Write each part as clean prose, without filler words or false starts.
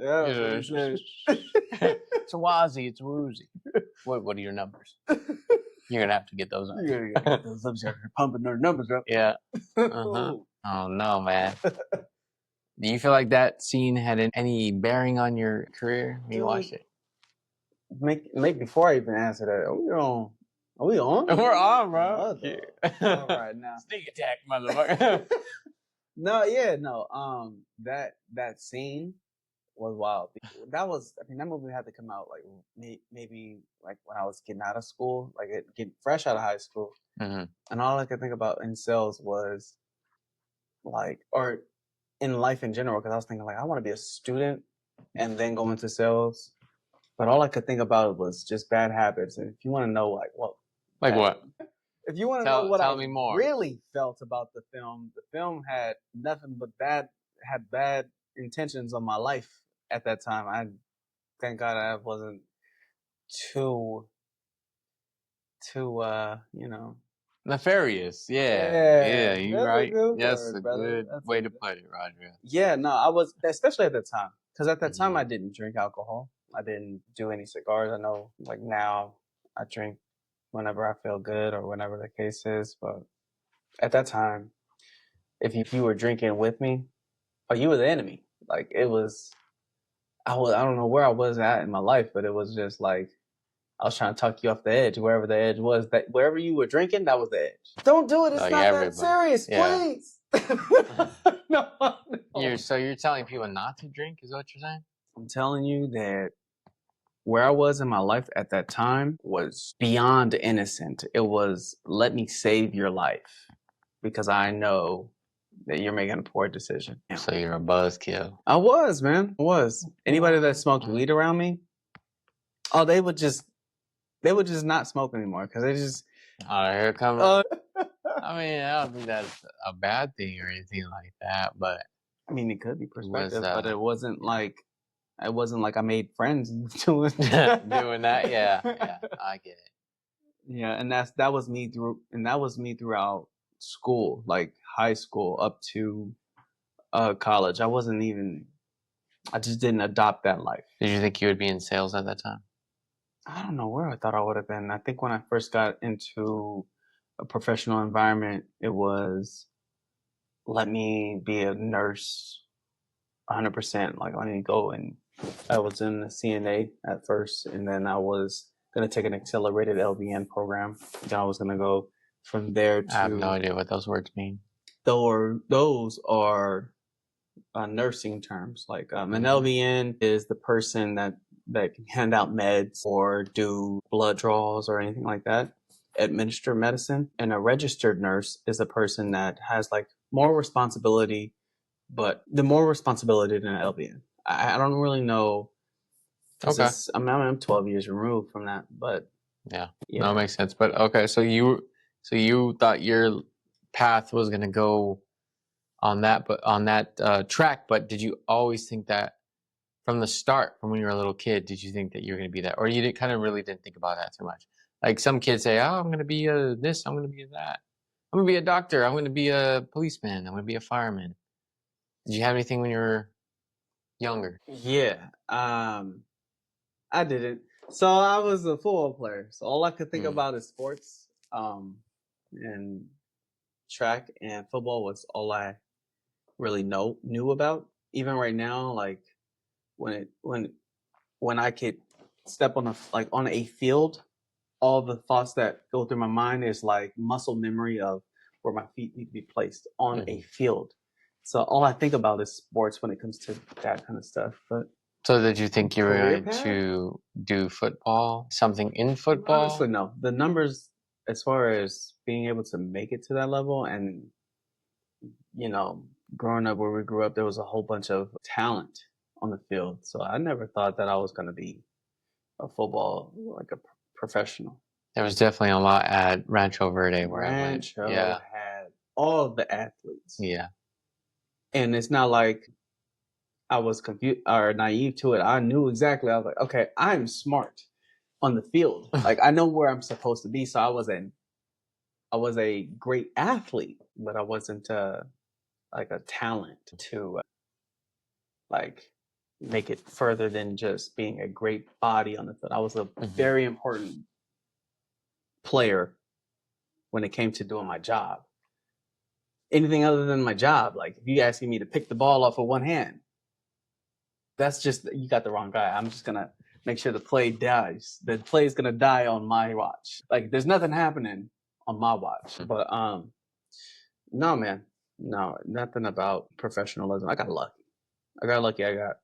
Yeah. It's a wazzy. It's a woozy. What are your numbers? You're gonna have to get those. You're gonna get those numbers. You're pumping their numbers up. Yeah. Uh-huh. Oh no, man. Do you feel like that scene had any bearing on your career when you watched it? Make before I even answer that. Are we on? Are we on? We're on, bro. All right now. Sneak attack, motherfucker. No. That scene was wild. That movie had to come out like maybe like when I was getting out of school, like getting fresh out of high school, Mm-hmm. and all I could think about in sales was like, or in life in general, because I was thinking like I want to be a student and then go into sales, but all I could think about was just bad habits. And if you want to know what? If you want to know what I really felt about the film had nothing but bad intentions on my life at that time. I thank God I wasn't too nefarious. Yeah, you're right. Yes, a good way to put it, Rodrelle. Yeah, no, I was, especially at the time, because at that time I didn't drink alcohol. I didn't do any cigars. I know, like now, I drink whenever I feel good or whenever the case is. But at that time, if you were drinking with me, you were the enemy. Like it was, I don't know where I was at in my life, but it was just like I was trying to talk you off the edge, wherever the edge was. That wherever you were drinking, that was the edge. Don't do it. It's not that serious, please. No. So you're telling people not to drink? Is what you're saying? I'm telling you that where I was in my life at that time was beyond innocent. It was, let me save your life because I know that you're making a poor decision. So you're a buzzkill. I was, man. I was. Anybody that smoked weed around me, they would just not smoke anymore because they just. Here it comes. I mean, I don't think that's a bad thing or anything like that, but I mean, it could be perspective, but it wasn't like I made friends doing that. Yeah, I get it. Yeah, and that was me throughout school, like high school up to college. I just didn't adopt that life. Did you think you would be in sales at that time? I don't know where I thought I would have been. I think when I first got into a professional environment, it was let me be a nurse 100%. Like I need to go, and I was in the CNA at first, and then I was going to take an accelerated LVN program. Then I was going to go from there to... I have no idea what those words mean. Those are nursing terms. Like an LVN is the person that can hand out meds or do blood draws or anything like that, administer medicine. And a registered nurse is a person that has like more responsibility, but the more responsibility than an LVN. I don't really know. Okay. I'm 12 years removed from that, but yeah. No, it makes sense. But okay, so you thought your path was gonna go on that track, but did you always think that from the start, from when you were a little kid, did you think that you were gonna be that, or you really didn't think about that too much? Like some kids say, "Oh, I'm gonna be this, I'm gonna be that, I'm gonna be a doctor, I'm gonna be a policeman, I'm gonna be a fireman." Did you have anything when you were younger? Yeah, I didn't. So I was a football player. So all I could think about is sports, and track and football was all I really knew about. Even right now, like when I could step on a field, all the thoughts that go through my mind is like muscle memory of where my feet need to be placed on a field. So all I think about is sports when it comes to that kind of stuff. But so did you think you were going to do football, something in football? Honestly, no. The numbers, as far as being able to make it to that level, and growing up where we grew up, there was a whole bunch of talent on the field. So I never thought that I was going to be a football, like a professional. There was definitely a lot at Rancho Verde where Rancho had all of the athletes. Yeah. And it's not like I was confused or naive to it. I knew exactly. I was like, okay, I'm smart on the field. Like I know where I'm supposed to be. So I was a great athlete, but I wasn't like a talent to like make it further than just being a great body on the field. I was a very important player when it came to doing my job. Anything other than my job, like if you asking me to pick the ball off with one hand, that's just, you got the wrong guy. I'm just gonna make sure the play dies. The play is gonna die on my watch. Like there's nothing happening on my watch. But no, man, no, nothing about professionalism. I got lucky. I got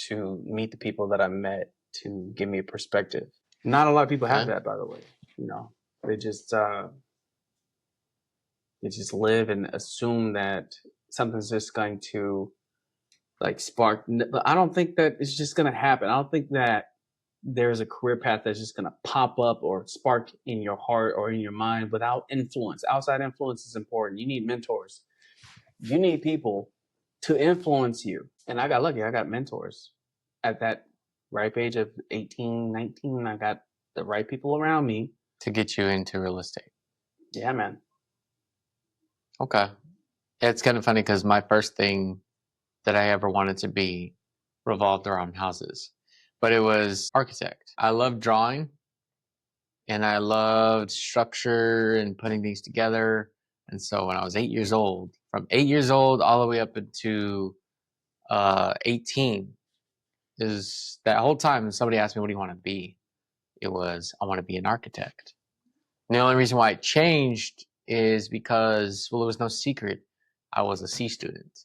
to meet the people that I met to give me a perspective. Not a lot of people have that, by the way. You know, they just live and assume that something's just going to like spark. I don't think that it's just going to happen. I don't think that there's a career path that's just going to pop up or spark in your heart or in your mind without influence. Outside influence is important. You need mentors. You need people to influence you. And I got lucky. I got mentors at that ripe age of 18, 19. I got the right people around me to get you into real estate. Yeah, man. Okay. It's kind of funny because my first thing that I ever wanted to be revolved around houses, but it was architect. I loved drawing and I loved structure and putting things together. And so when I was 8 years old, from 8 years old all the way up into 18, is that whole time somebody asked me, what do you want to be? It was, I want to be an architect. And the only reason why it changed is because, well, it was no secret. I was a C student.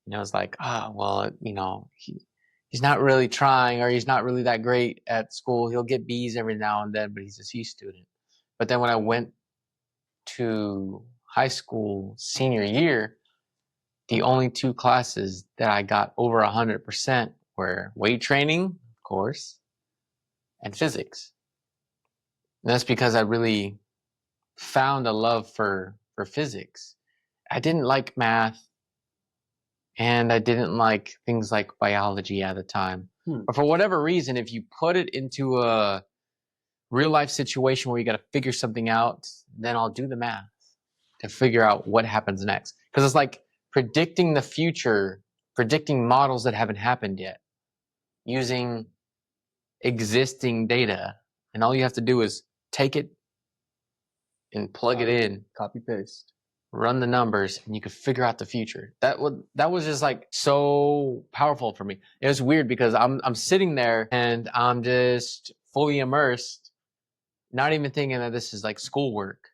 And I was like, well, you know, he's not really trying, or he's not really that great at school. He'll get B's every now and then, but he's a C student. But then when I went to high school senior year, the only two classes that I got over 100% were weight training, of course, and physics. And that's because I really found a love for physics. I didn't like math, and I didn't like things like biology at the time. But for whatever reason, if you put it into a real life situation where you got to figure something out, then I'll do the math to figure out what happens next. Because it's like predicting the future, predicting models that haven't happened yet, using existing data. And all you have to do is take it and plug it in, copy paste, run the numbers, and you could figure out the future. That was just like so powerful for me. It was weird because I'm sitting there and I'm just fully immersed, not even thinking that this is like schoolwork.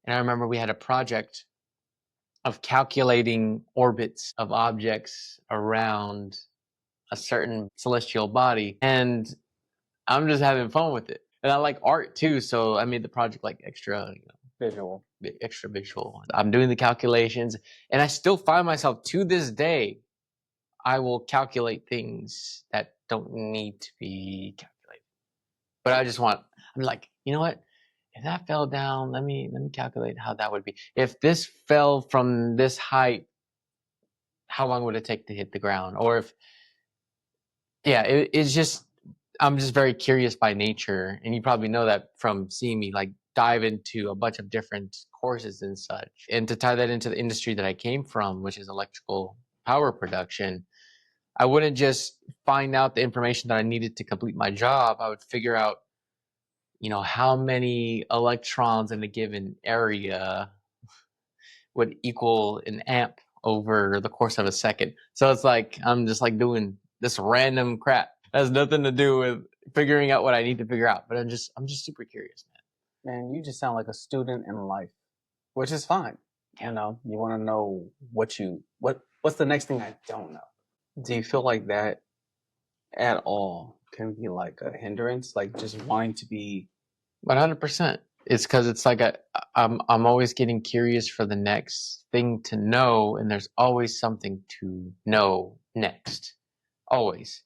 And I remember we had a project of calculating orbits of objects around a certain celestial body, and I'm just having fun with it. And I like art too, so I made the project like extra, visual. Extra visual. I'm doing the calculations, and I still find myself to this day, I will calculate things that don't need to be calculated. But I'm like, you know what? If that fell down, let me calculate how that would be. If this fell from this height, how long would it take to hit the ground? Or if, yeah, it's just, I'm just very curious by nature. And you probably know that from seeing me like dive into a bunch of different courses and such. And to tie that into the industry that I came from, which is electrical power production, I wouldn't just find out the information that I needed to complete my job. I would figure out, you know, how many electrons in a given area would equal an amp over the course of a second. So it's like I'm just like doing this random crap. It has nothing to do with figuring out what I need to figure out. But I'm just super curious, man. Man, you just sound like a student in life, which is fine. You know, you want to know what's the next thing I don't know. Do you feel like that at all can be like a hindrance, like just wanting to be 100%? It's because it's like I'm always getting curious for the next thing to know, and there's always something to know next, always.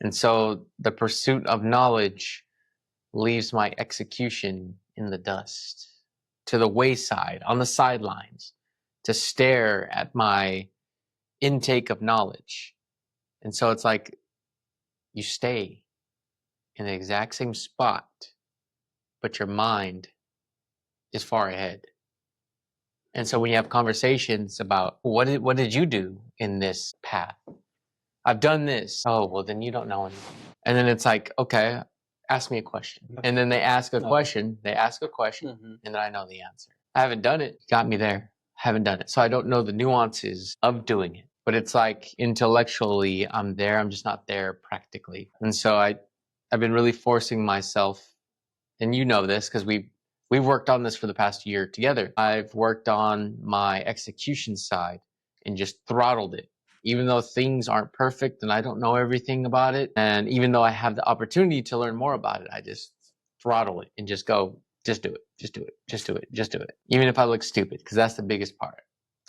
And so the pursuit of knowledge leaves my execution in the dust, to the wayside, on the sidelines, to stare at my intake of knowledge. And so it's like you stay in the exact same spot, but your mind is far ahead. And so when you have conversations about what did you do in this path, I've done this. Oh, well, then you don't know anything. And then it's like, okay, ask me a question. And then they ask a question, and then I know the answer. I haven't done it. Got me there. Haven't done it. So I don't know the nuances of doing it. But it's like intellectually, I'm there. I'm just not there practically. And so I've been really forcing myself, and you know this because we've worked on this for the past year together. I've worked on my execution side and just throttled it. Even though things aren't perfect and I don't know everything about it, and even though I have the opportunity to learn more about it, I just throttle it and just go, just do it, just do it, just do it, just do it. Even if I look stupid, because that's the biggest part.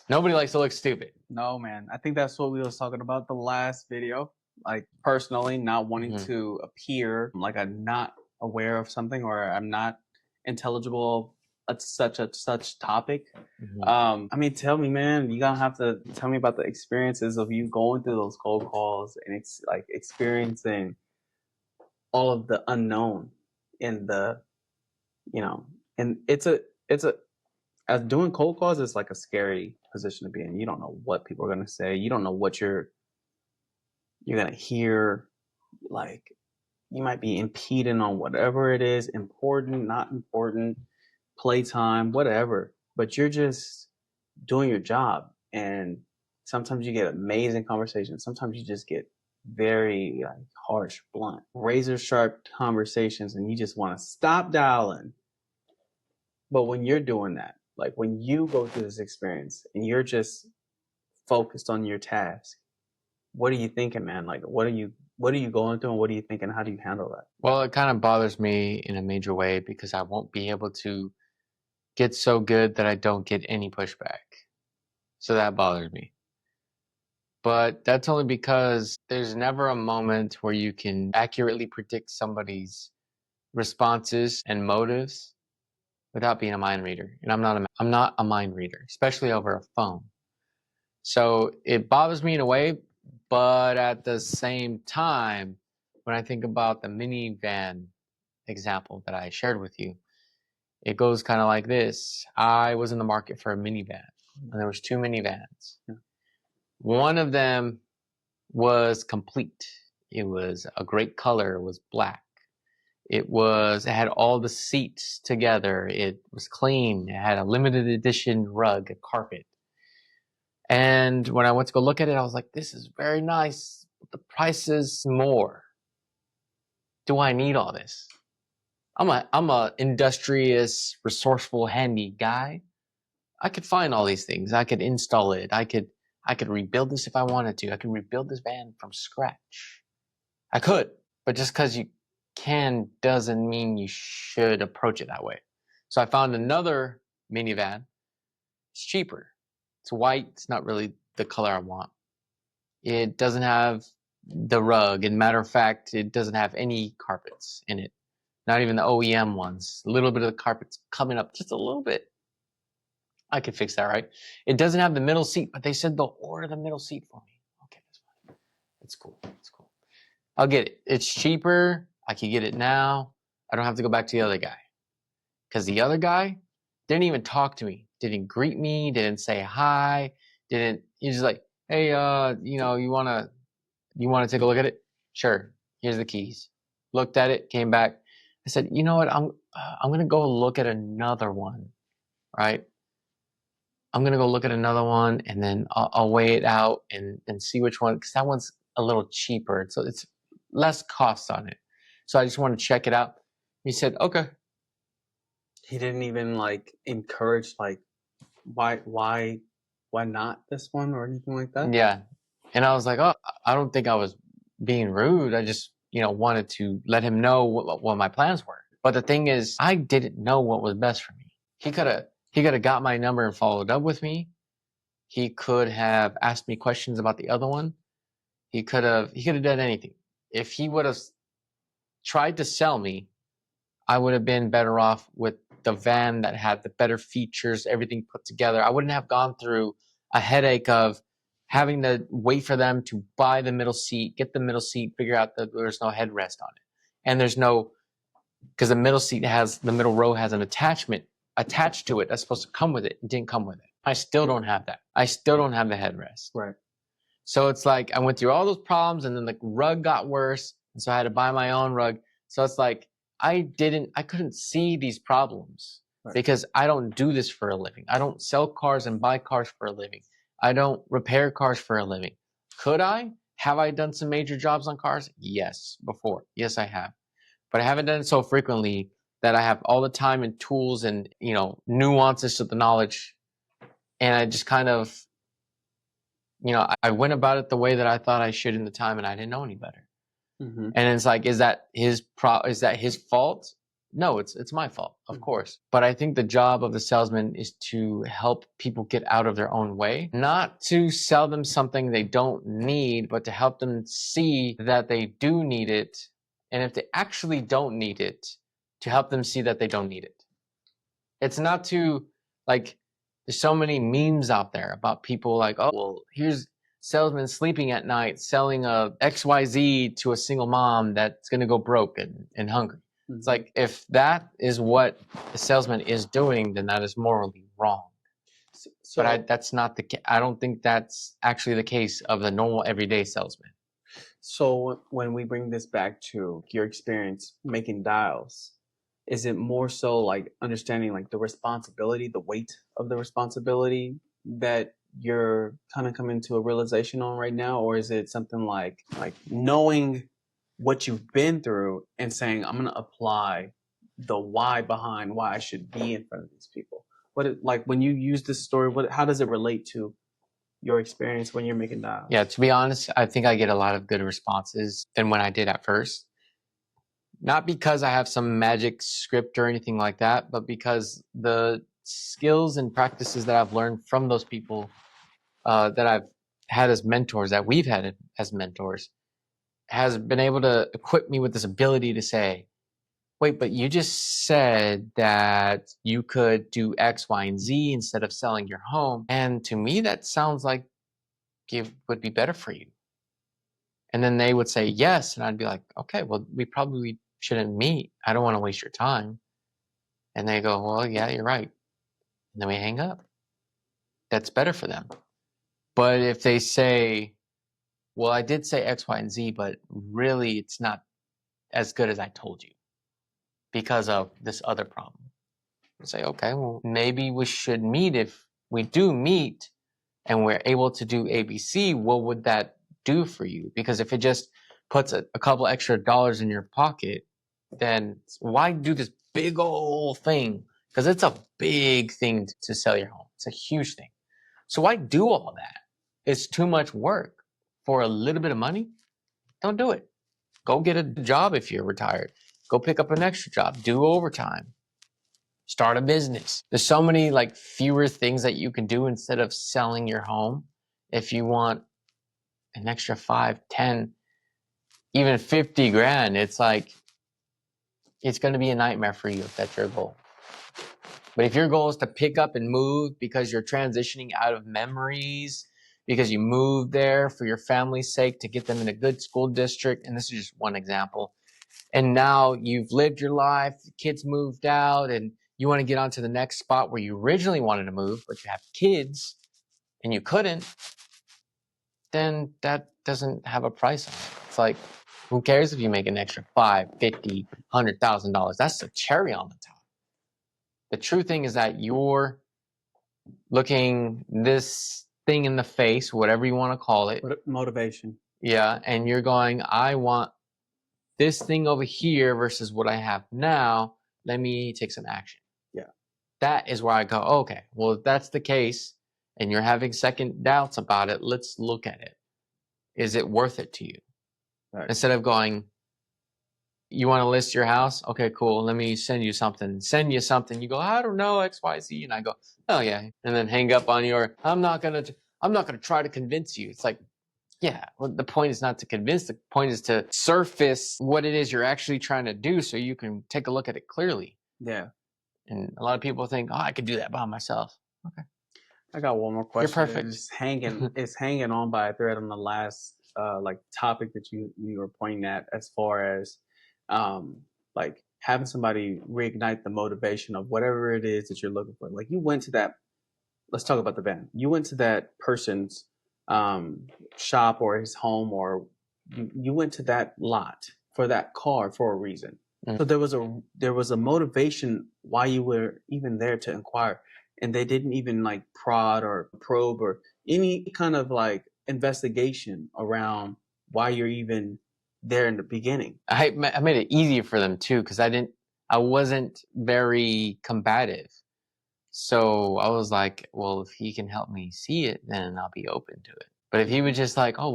Nobody likes to look stupid. No, man. I think that's what we was talking about the last video. Like personally, not wanting to appear like I'm not aware of something or I'm not intelligible at such topic. I mean, tell me, man, you're gonna have to tell me about the experiences of you going through those cold calls and it's like experiencing all of the unknown in the, you know, and it's a as doing cold calls is like a scary position to be in. You don't know what people are gonna say. You don't know what you're gonna hear. Like you might be impeding on whatever it is, important, not important, playtime, whatever. But you're just doing your job, and sometimes you get amazing conversations. Sometimes you just get very like harsh, blunt, razor sharp conversations, and you just want to stop dialing. But when you're doing that, like when you go through this experience and you're just focused on your task, what are you thinking, man? Like what are you going through and what are you thinking? How do you handle that? Well, it kind of bothers me in a major way because I won't be able to get so good that I don't get any pushback. So that bothers me. But that's only because there's never a moment where you can accurately predict somebody's responses and motives without being a mind reader. And I'm not a mind reader, especially over a phone. So it bothers me in a way, but at the same time, when I think about the minivan example that I shared with you, it goes kind of like this. I was in the market for a minivan, and there was 2 minivans. Yeah. One of them was complete. It was a great color. It was black. It had all the seats together. It was clean. It had a limited edition rug, a carpet. And when I went to go look at it, I was like, this is very nice, but the price is more. Do I need all this? I'm a industrious, resourceful, handy guy. I could find all these things. I could install it. I could rebuild this if I wanted to. I could rebuild this van from scratch. I could, but just because you can doesn't mean you should approach it that way. So I found another minivan. It's cheaper. It's white. It's not really the color I want. It doesn't have the rug. And matter of fact, it doesn't have any carpets in it. Not even the OEM ones. A little bit of the carpets coming up just a little bit. I could fix that, right? It doesn't have the middle seat, but they said they'll order the middle seat for me. Okay, that's fine. It's cool. It's cool. I'll get it. It's cheaper. I can get it now. I don't have to go back to the other guy. Because the other guy didn't even talk to me. Didn't greet me. Didn't say hi. He's just like, hey, you wanna take a look at it? Sure. Here's the keys. Looked at it, came back. I said, you know what? I'm gonna go look at another one, right? I'm gonna go look at another one, and then I'll weigh it out and see which one, because that one's a little cheaper, so it's less cost on it. So I just want to check it out. He said, okay. He didn't even like encourage like why not this one or anything like that? Yeah. And I was like, oh, I don't think I was being rude. I just, wanted to let him know what my plans were. But the thing is, I didn't know what was best for me. He could have got my number and followed up with me. He could have asked me questions about the other one. He could have done anything. If he would have tried to sell me, I would have been better off with the van that had the better features, everything put together. I wouldn't have gone through a headache of having to wait for them to buy the middle seat, get the middle seat, figure out that there's no headrest on it. And because the middle row has an attachment attached to it that's supposed to come with it. It didn't come with it. I still don't have that. I still don't have the headrest. Right. So it's like I went through all those problems and then the rug got worse. And so I had to buy my own rug. So it's like I couldn't see these problems Right. because I don't do this for a living. I don't sell cars and buy cars for a living. I don't repair cars for a living. Could I? Have I done some major jobs on cars? Yes, before. Yes, I have. But I haven't done it so frequently that I have all the time and tools and, nuances to the knowledge. And I just kind of, I went about it the way that I thought I should in the time, and I didn't know any better. Mm-hmm. And it's like, is that his fault? No, it's my fault, of course. But I think the job of the salesman is to help people get out of their own way, not to sell them something they don't need, but to help them see that they do need it. And if they actually don't need it, to help them see that they don't need it. It's not to, like, there's so many memes out there about people like, oh, well, here's salesman sleeping at night selling a XYZ to a single mom that's going to go broke and hungry. Mm-hmm. It's like, if that is what the salesman is doing, then that is morally wrong. But I don't think that's actually the case of the normal everyday salesman. So when we bring this back to your experience making dials, is it more so like understanding like the responsibility, the weight of the responsibility that you're kind of coming to a realization on right now? Or is it something like knowing what you've been through and saying, I'm going to apply the why behind why I should be in front of these people? Like when you use this story, how does it relate to your experience when you're making dials? Yeah, to be honest, I think I get a lot of good responses than when I did at first. Not because I have some magic script or anything like that, but because the skills and practices that I've learned from those people that I've had as mentors, that we've had as mentors, has been able to equip me with this ability to say, wait, but you just said that you could do X, Y, and Z instead of selling your home. And to me, that sounds like it would be better for you. And then they would say yes. And I'd be like, okay, well, we probably shouldn't meet. I don't want to waste your time. And they go, well, yeah, you're right. And then we hang up. That's better for them. But if they say, well, I did say X, Y, and Z, but really it's not as good as I told you because of this other problem. I say, okay, well, maybe we should meet. If we do meet and we're able to do ABC, what would that do for you? Because if it just puts a couple extra dollars in your pocket, then why do this big old thing? Because it's a big thing to sell your home. It's a huge thing. So why do all that? It's too much work for a little bit of money. Don't do it. Go get a job if you're retired. Go pick up an extra job. Do overtime. Start a business. There's so many like fewer things that you can do instead of selling your home. If you want an extra 5, 10, even 50 grand, it's like, it's going to be a nightmare for you if that's your goal. But if your goal is to pick up and move because you're transitioning out of memories, because you moved there for your family's sake to get them in a good school district, and this is just one example, and now you've lived your life, the kids moved out, and you want to get on to the next spot where you originally wanted to move, but you have kids and you couldn't, then that doesn't have a price on it. It's like, who cares if you make an extra $5, $50, $100,000? That's the cherry on the top. The true thing is that you're looking this thing in the face, whatever you want to call it. Motivation. Yeah, and you're going, I want this thing over here versus what I have now. Let me take some action. Yeah. That is where I go, okay, well, if that's the case and you're having second doubts about it, let's look at it. Is it worth it to you? Right. Instead of going, you want to list your house? Okay, cool. Let me send you something. Send you something. You go, I don't know, XYZ. And I go, oh yeah. And then hang up on your, I'm not gonna try to convince you. It's like, yeah, well, the point is not to convince. The point is to surface what it is you're actually trying to do so you can take a look at it clearly. Yeah. And a lot of people think, oh, I could do that by myself. Okay. I got one more question. You're perfect. It's hanging on by a thread on the last topic that you were pointing at, as far as like having somebody reignite the motivation of whatever it is that you're looking for. Like you went to that, let's talk about the band. You went to that person's shop or his home, or you went to that lot for that car for a reason. So there was a motivation why you were even there to inquire, and they didn't even like prod or probe or any kind of like investigation around why you're even there in the beginning. I made it easier for them too, because I wasn't very combative. So I was like, well, if he can help me see it, then I'll be open to it. But if he was just like, oh,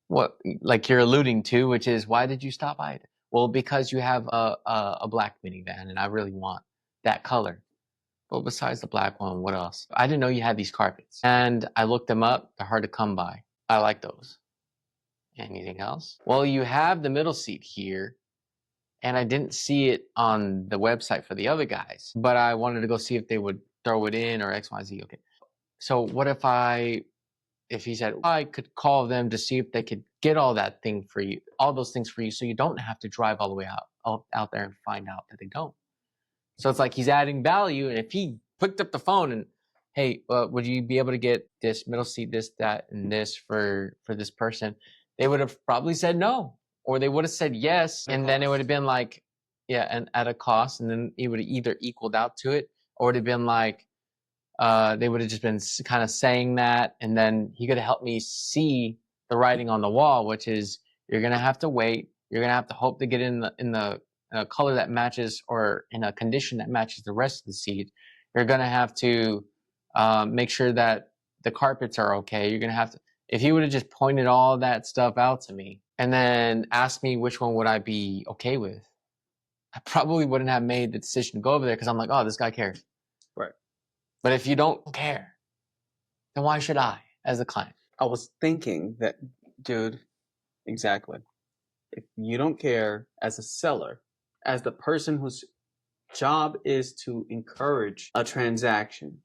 what, like you're alluding to, which is, why did you stop by it? Well, because you have a black minivan and I really want that color. Well, besides the black one, what else? I didn't know you had these carpets. And I looked them up. They're hard to come by. I like those. Anything else? Well, you have the middle seat here, and I didn't see it on the website for the other guys, but I wanted to go see if they would throw it in or X, Y, Z. Okay. So what if he said, I could call them to see if they could get all those things for you, so you don't have to drive all the way out there and find out that they don't. So it's like he's adding value. And if he picked up the phone and, hey, would you be able to get this middle seat, this, that, and this for this person? They would have probably said no, or they would have said yes. And then it would have been like, yeah, and at a cost. And then it would have either equaled out to it, or it would have been like, they would have just been kind of saying that. And then he could have helped me see the writing on the wall, which is, you're going to have to wait. You're going to have to hope to get in the color that matches, or in a condition that matches the rest of the seat. You're going to have to make sure that the carpets are okay. You're going to have to, if he would have just pointed all that stuff out to me and then asked me which one would I be okay with, I probably wouldn't have made the decision to go over there, because I'm like, oh, this guy cares. Right. But if you don't care, then why should I, as a client? I was thinking that, dude, exactly. If you don't care as a seller, as the person whose job is to encourage a transaction,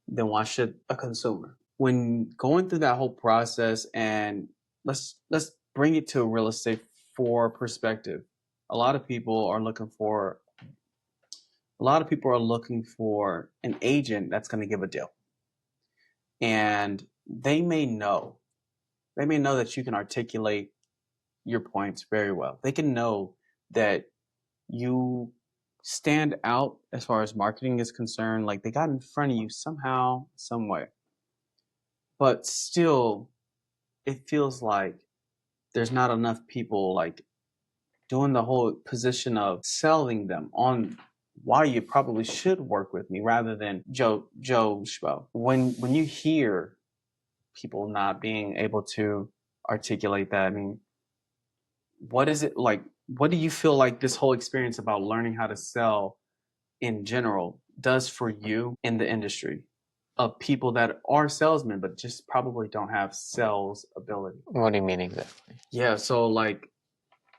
then why should a consumer? When going through that whole process, and let's bring it to real estate for perspective. A lot of people are looking for an agent that's going to give a deal. And they may know that you can articulate your points very well. They can know that you stand out as far as marketing is concerned, like they got in front of you somehow, some way. But still, it feels like there's not enough people like doing the whole position of selling them on why you probably should work with me, rather than Joe Schmo. When you hear people not being able to articulate that, I mean, what is it like? What do you feel like this whole experience about learning how to sell in general does for you in the industry of people that are salesmen but just probably don't have sales ability? What do you mean exactly? Yeah, so like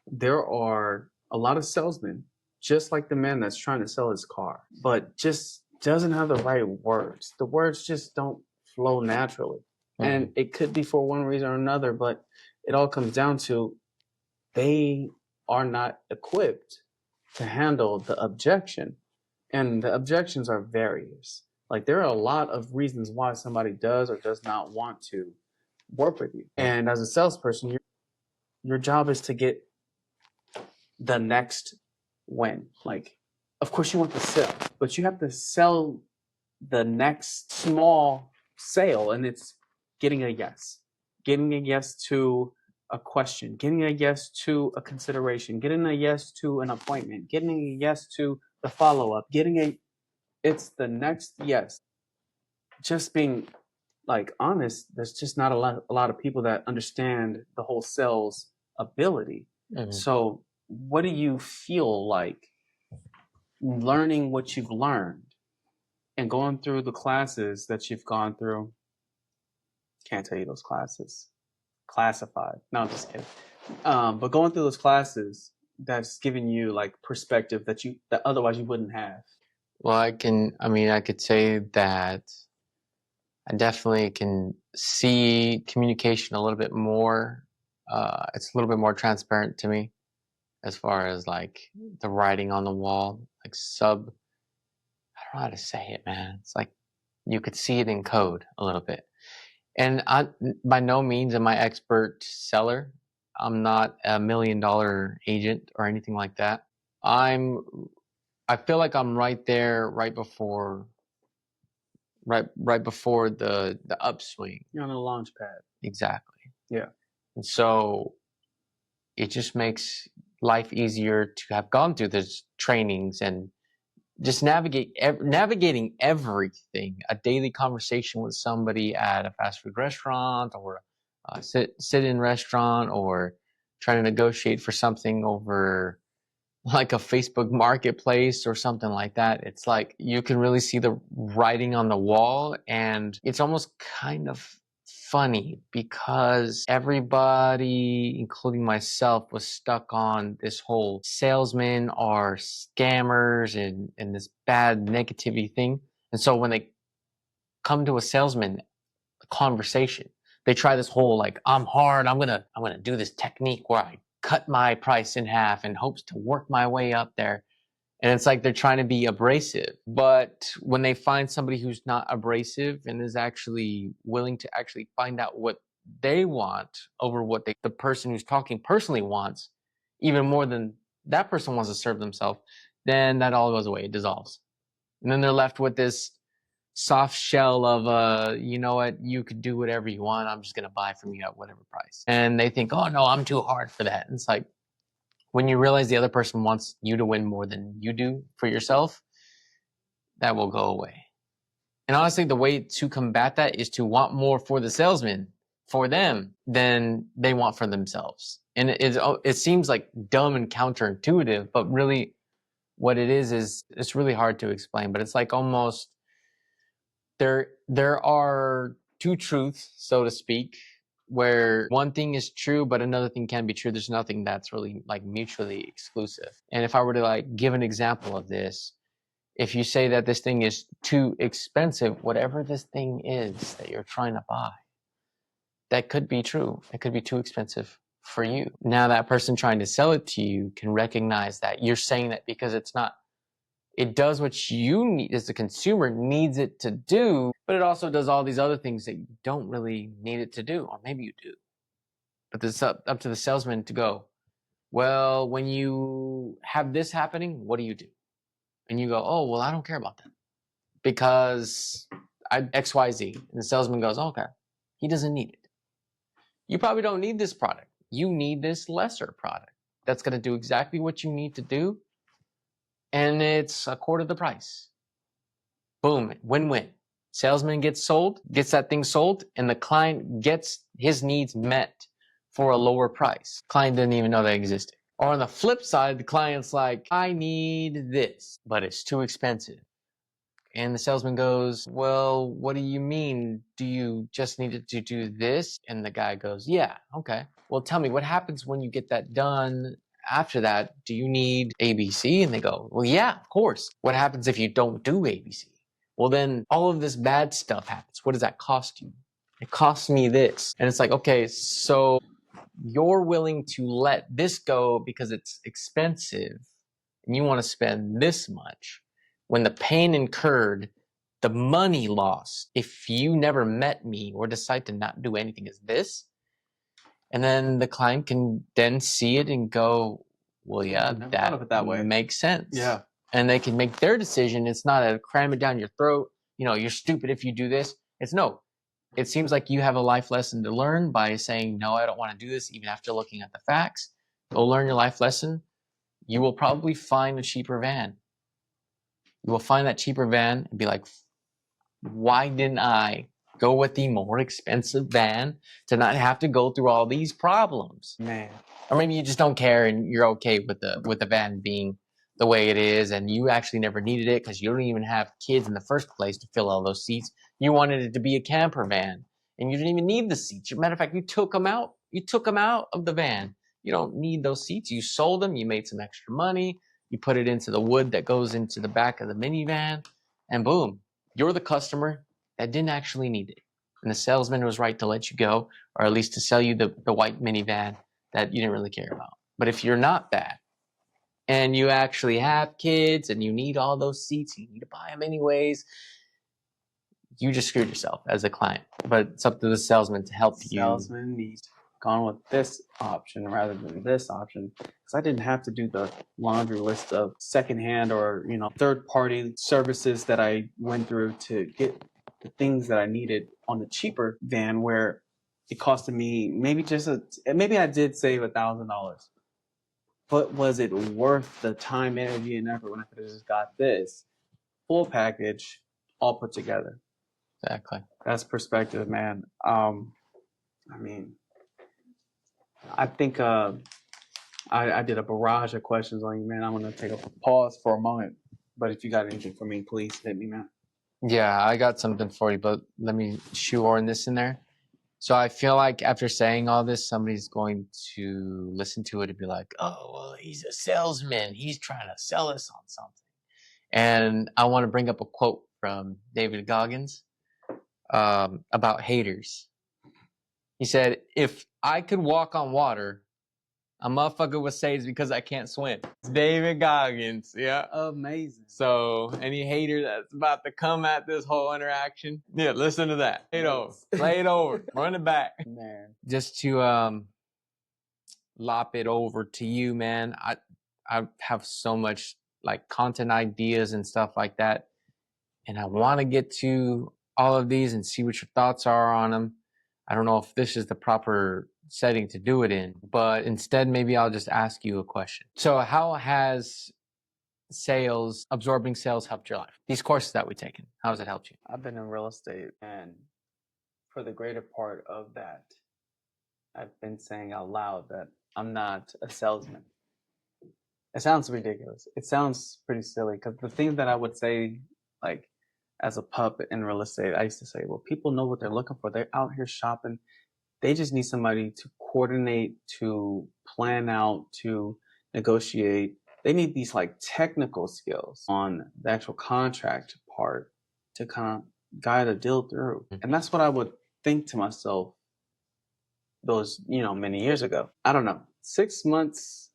there are a lot of salesmen, just like the man that's trying to sell his car, but just doesn't have the right words. The words just don't flow naturally. And it could be for one reason or another, but it all comes down to they are not equipped to handle the objection. And the objections are various. Like there are a lot of reasons why somebody does or does not want to work with you. And as a salesperson, your job is to get the next win. Like, of course you want to sell, but you have to sell the next small sale, and it's getting a yes to a question, getting a yes to a consideration, getting a yes to an appointment, getting a yes to the follow-up, it's the next yes. Just being like honest, there's just not a lot of people that understand the whole sales ability. So what do you feel like learning what you've learned and going through the classes that you've gone through? Can't tell you those classes. Classified. No, I'm just kidding. But going through those classes, that's giving you like perspective that otherwise you wouldn't have. Well, I could say that I definitely can see communication a little bit more. It's a little bit more transparent to me, as far as like the writing on the wall, like I don't know how to say it, man. It's like you could see it in code a little bit. And I, by no means am I expert seller. I'm not $1 million agent or anything like that. I feel like I'm right there, right before the upswing. You're on the launch pad. Exactly. Yeah. And so it just makes life easier to have gone through those trainings and just navigating everything. A daily conversation with somebody at a fast food restaurant or a sit-in restaurant, or trying to negotiate for something over like a Facebook marketplace or something like that. It's like you can really see the writing on the wall, and it's almost kind of funny because everybody, including myself, was stuck on this whole salesmen are scammers and this bad negativity thing. And so when they come to a salesman conversation, they try this whole like, I'm hard, I'm gonna do this technique where I cut my price in half in hopes to work my way up there. And it's like they're trying to be abrasive. But when they find somebody who's not abrasive and is actually willing to actually find out what they want over what the person who's talking personally wants, even more than that person wants to serve themselves, then that all goes away. It dissolves. And then they're left with this soft shell of you know what, you could do whatever you want, I'm just going to buy from you at whatever price. And they think, oh no, I'm too hard for that. And it's like, when you realize the other person wants you to win more than you do for yourself, that will go away. And honestly, the way to combat that is to want more for the salesman, for them, than they want for themselves. And it seems like dumb and counterintuitive, but really what it is it's really hard to explain. But it's like almost there are two truths, so to speak, where one thing is true but another thing can be true. There's nothing that's really like mutually exclusive. And if I were to like give an example of this, if you say that this thing is too expensive, whatever this thing is that you're trying to buy, that could be true. It could be too expensive for you. Now that person trying to sell it to you can recognize that you're saying that because it does what you need as the consumer needs it to do, but it also does all these other things that you don't really need it to do, or maybe you do. But it's up to the salesman to go, well, when you have this happening, what do you do? And you go, oh, well, I don't care about that because XYZ. And the salesman goes, okay, he doesn't need it. You probably don't need this product. You need this lesser product that's going to do exactly what you need to do, and it's a quarter the price. Boom, win-win. Salesman gets that thing sold, and the client gets his needs met for a lower price. Client didn't even know they existed. Or on the flip side, the client's like, I need this, but it's too expensive. And the salesman goes, well, what do you mean? Do you just need it to do this? And the guy goes, yeah, okay. Well, tell me, what happens when you get that done? After that, do you need ABC? And they go, well, yeah, of course. What happens if you don't do ABC? Well, then all of this bad stuff happens. What does that cost you? It costs me this. And it's like, okay, so you're willing to let this go because it's expensive and you want to spend this much, when the pain incurred, the money lost, if you never met me or decide to not do anything, is this. And then the client can then see it and go, well, yeah, that way makes sense. Yeah. And they can make their decision. It's not a cram it down your throat, you're stupid if you do this. It's no. It seems like you have a life lesson to learn by saying, no, I don't want to do this, even after looking at the facts. Go learn your life lesson. You will probably find a cheaper van. You will find that cheaper van and be like, why didn't I go with the more expensive van to not have to go through all these problems? Man. Or maybe you just don't care and you're okay with the van being the way it is, and you actually never needed it because you don't even have kids in the first place to fill all those seats. You wanted it to be a camper van, and you didn't even need the seats. As a matter of fact, you took them out. You took them out of the van. You don't need those seats. You sold them. You made some extra money. You put it into the wood that goes into the back of the minivan, and boom, you're the customer that didn't actually need it. And the salesman was right to let you go, or at least to sell you the white minivan that you didn't really care about. But if you're not that, and you actually have kids and you need all those seats, you need to buy them anyways, you just screwed yourself as a client. But it's up to the salesman to help you. Salesman needs gone with this option rather than this option, because I didn't have to do the laundry list of secondhand or third party services that I went through to get the things that I needed on the cheaper van, where it costed me maybe I did save $1,000, but was it worth the time, energy, and effort when I could have just got this full package all put together? Exactly. That's perspective, man. I mean, I think I did a barrage of questions on you, man. I'm gonna take a pause for a moment, but if you got anything for me, please hit me, man. Yeah, I got something for you, but let me shoehorn this in there. So I feel like after saying all this, somebody's going to listen to it and be like, "Oh, well, he's a salesman. He's trying to sell us on something." And I want to bring up a quote from David Goggins about haters. He said, "If I could walk on water, a motherfucker would say it's because I can't swim." It's David Goggins. Yeah. Amazing. So any hater that's about to come at this whole interaction, yeah, listen to that. Play it over, run it back. Man. Just to lop it over to you, man. I have so much like content ideas and stuff like that, and I want to get to all of these and see what your thoughts are on them. I don't know if this is the proper setting to do it in, but instead maybe I'll just ask you a question. So how has absorbing sales helped your life? These courses that we've taken, how has it helped you? I've been in real estate, and for the greater part of that, I've been saying out loud that I'm not a salesman. It sounds ridiculous. It sounds pretty silly, because the things that I would say, like as a pup in real estate, I used to say, well, people know what they're looking for. They're out here shopping. They just need somebody to coordinate, to plan out, to negotiate. They need these like technical skills on the actual contract part to kind of guide a deal through. And that's what I would think to myself those, many years ago. I don't know, 6 months,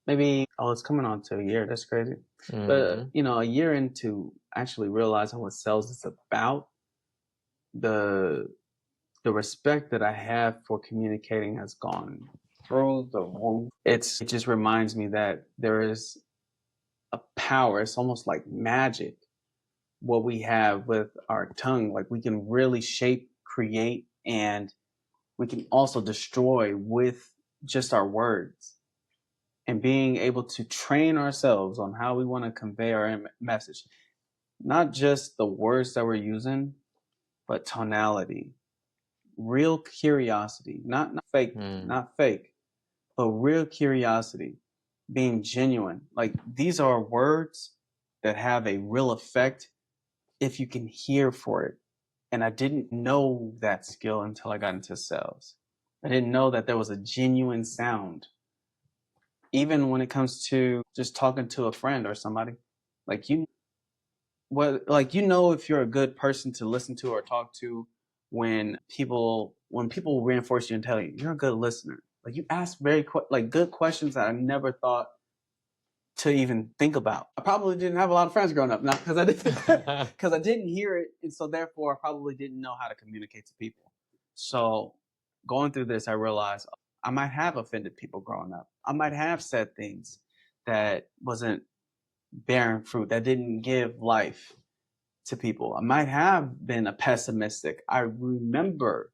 maybe, it's coming on to a year. That's crazy. But, a year into actually realizing what sales is about, the respect that I have for communicating has gone through the roof. It just reminds me that there is a power. It's almost like magic, what we have with our tongue. Like, we can really shape, create, and we can also destroy with just our words. And being able to train ourselves on how we want to convey our message. Not just the words that we're using, but tonality. Real curiosity, not fake, but real curiosity, being genuine. Like, these are words that have a real effect if you can hear for it. And I didn't know that skill until I got into sales. I didn't know that there was a genuine sound. Even when it comes to just talking to a friend or somebody, like if you're a good person to listen to or talk to, when people reinforce you and tell you you're a good listener. Like, you ask very good questions that I never thought to even think about. I probably didn't have a lot of friends growing up, not because I didn't, because I didn't hear it, and so therefore I probably didn't know how to communicate to people. So going through this, I realized I might have offended people growing up. I might have said things that wasn't bearing fruit, that didn't give life to people. I might have been a pessimistic. I remember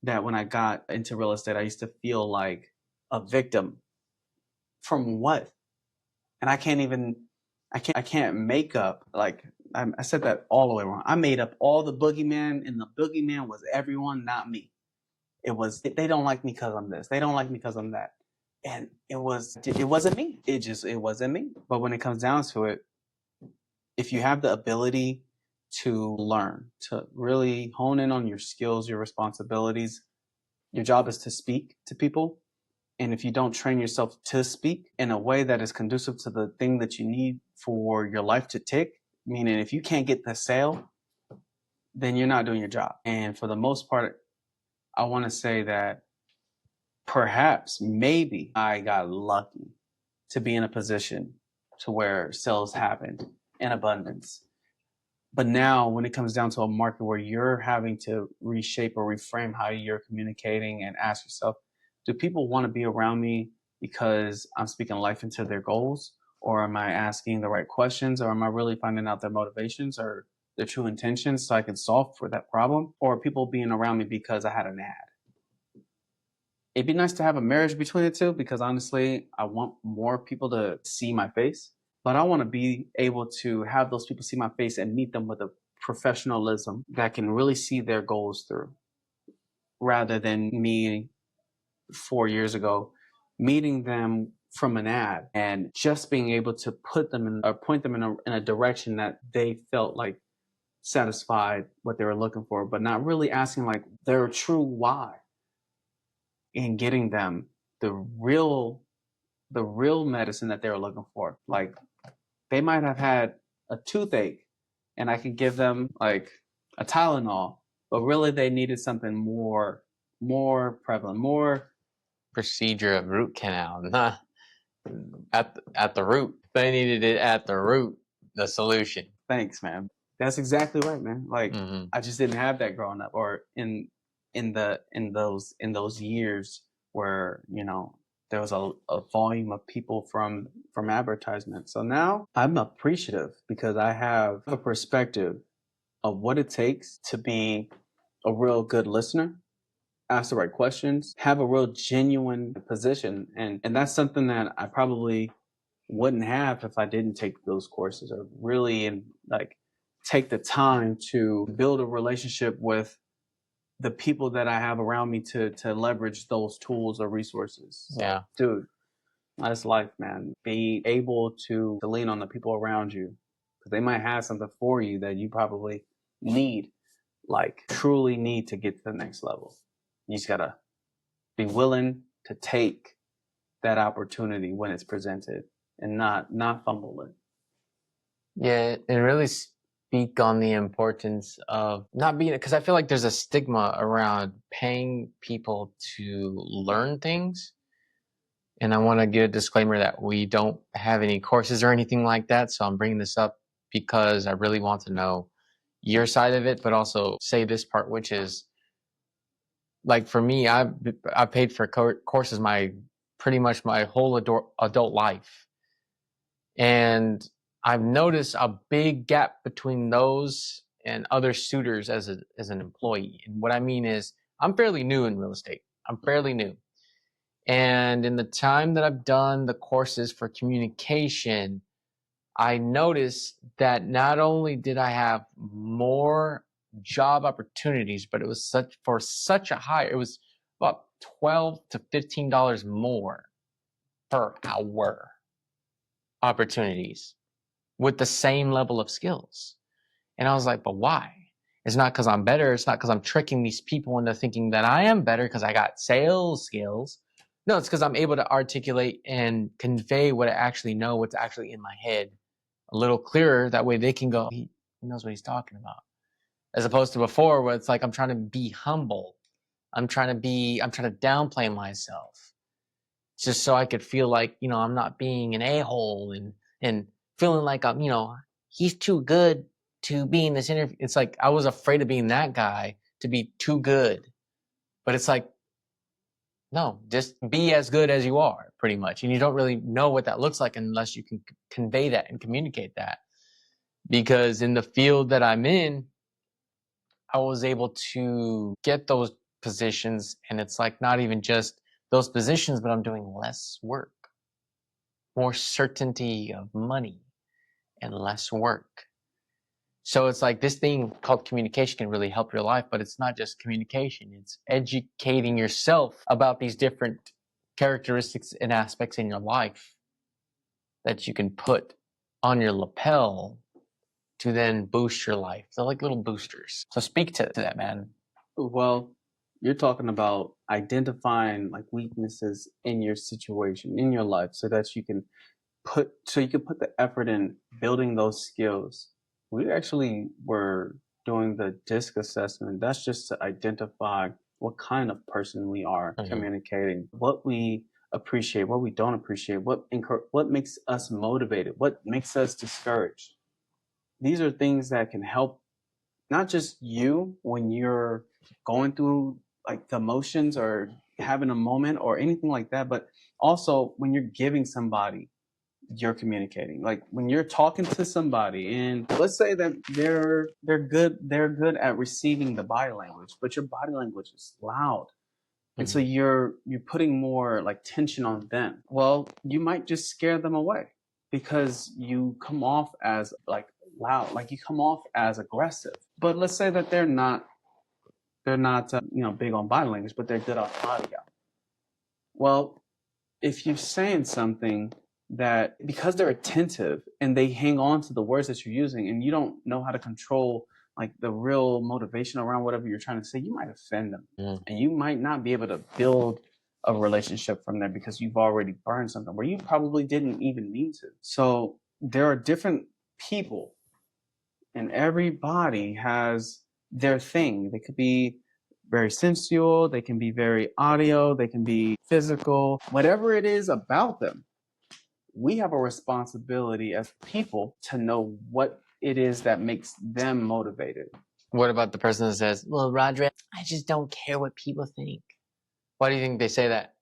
that when I got into real estate, I used to feel like a victim. From what? And I can't make up, like, I said that all the way wrong. I made up all the boogeyman, and the boogeyman was everyone, not me. It was, they don't like me because I'm this. They don't like me because I'm that. And it wasn't me. It wasn't me. But when it comes down to it, if you have the ability to learn, to really hone in on your skills, your responsibilities, your job is to speak to people. And if you don't train yourself to speak in a way that is conducive to the thing that you need for your life to tick, meaning if you can't get the sale, then you're not doing your job. And for the most part, I want to say that perhaps, maybe I got lucky to be in a position to where sales happened in abundance. But now when it comes down to a market where you're having to reshape or reframe how you're communicating and ask yourself, do people want to be around me because I'm speaking life into their goals? Or am I asking the right questions? Or am I really finding out their motivations or their true intentions so I can solve for that problem? Or are people being around me because I had an ad? It'd be nice to have a marriage between the two because honestly, I want more people to see my face, but I want to be able to have those people see my face and meet them with a professionalism that can really see their goals through rather than me 4 years ago meeting them from an ad and just being able to put them in or point them in a direction that they felt like satisfied what they were looking for, but not really asking like their true why and getting them the real the real medicine that they were looking for. Like they might have had a toothache and I could give them like a Tylenol, but really they needed something more prevalent, more Procedure of root canal, not at the root. They needed it at the root, the solution. thanks, man. That's exactly right, man. Like Mm-hmm. I just didn't have that growing up or in those years where, you know, there was a volume of people from advertisement. So now I'm appreciative because I have a perspective of what it takes to be a real good listener, ask the right questions, have a real genuine position. And that's something that I probably wouldn't have if I didn't take those courses or really and like take the time to build a relationship with the people that I have around me to leverage those tools or resources. So, Yeah. dude, that's life, man. Be able to lean on the people around you because they might have something for you that you probably need, like truly need to get to the next level. You just gotta be willing to take that opportunity when it's presented and not fumble it. Yeah, and really speak on the importance of not being, because I feel like there's a stigma around paying people to learn things. And I want to give a disclaimer that we don't have any courses or anything like that. So I'm bringing this up because I really want to know your side of it, but also say this part, which is like for me, I paid for courses my pretty much my whole adult life. And I've noticed a big gap between those and other suitors as an employee. And what I mean is I'm fairly new in real estate. I'm fairly new. And in the time that I've done the courses for communication, I noticed that not only did I have more job opportunities, but it was such a high, it was about $12 to $15 more per hour opportunities with the same level of skills. And I was like, but why? It's not because I'm better. It's not because I'm tricking these people into thinking that I am better because I got sales skills. No, it's because I'm able to articulate and convey what I actually know, what's actually in my head a little clearer. That way they can go, he knows what he's talking about. As opposed to before where it's like I'm trying to be humble. I'm trying to downplay myself just so I could feel like, I'm not being an a-hole and feeling like I'm, he's too good to be in this interview. It's like I was afraid of being that guy to be too good. But it's like, no, just be as good as you are, pretty much. And you don't really know what that looks like unless you can convey that and communicate that. Because in the field that I'm in, I was able to get those positions, and it's like not even just those positions, but I'm doing less work, more certainty of money and less work. So it's like this thing called communication can really help your life, but it's not just communication. It's educating yourself about these different characteristics and aspects in your life that you can put on your lapel to then boost your life. They're like little boosters. So speak to that, man. Well, you're talking about identifying like weaknesses in your situation, in your life, so you can put the effort in building those skills. We actually were doing the DISC assessment. That's just to identify what kind of person we are communicating, what we appreciate, what we don't appreciate, what makes us motivated, what makes us discouraged. these are things that can help not just you when you're going through like the emotions or having a moment or anything like that, but also when you're giving somebody, you're communicating. Like when you're talking to somebody and let's say that they're good at receiving the body language, but your body language is loud. And so you're putting more like tension on them. Well, you might just scare them away because you come off as like loud, like you come off as aggressive. But let's say that they're not big on body language, but they're good on audio. Well, if you're saying something that because they're attentive and they hang on to the words that you're using and you don't know how to control like the real motivation around whatever you're trying to say, you might offend them. And you might not be able to build a relationship from there because you've already burned something where you probably didn't even mean to. So there are different people and everybody has their thing. They could be very sensual, they can be very audio, they can be physical, whatever it is about them. We have a responsibility as people to know what it is that makes them motivated. What about the person that says, well, Rodrelle, I just don't care what people think? Why do you think they say that?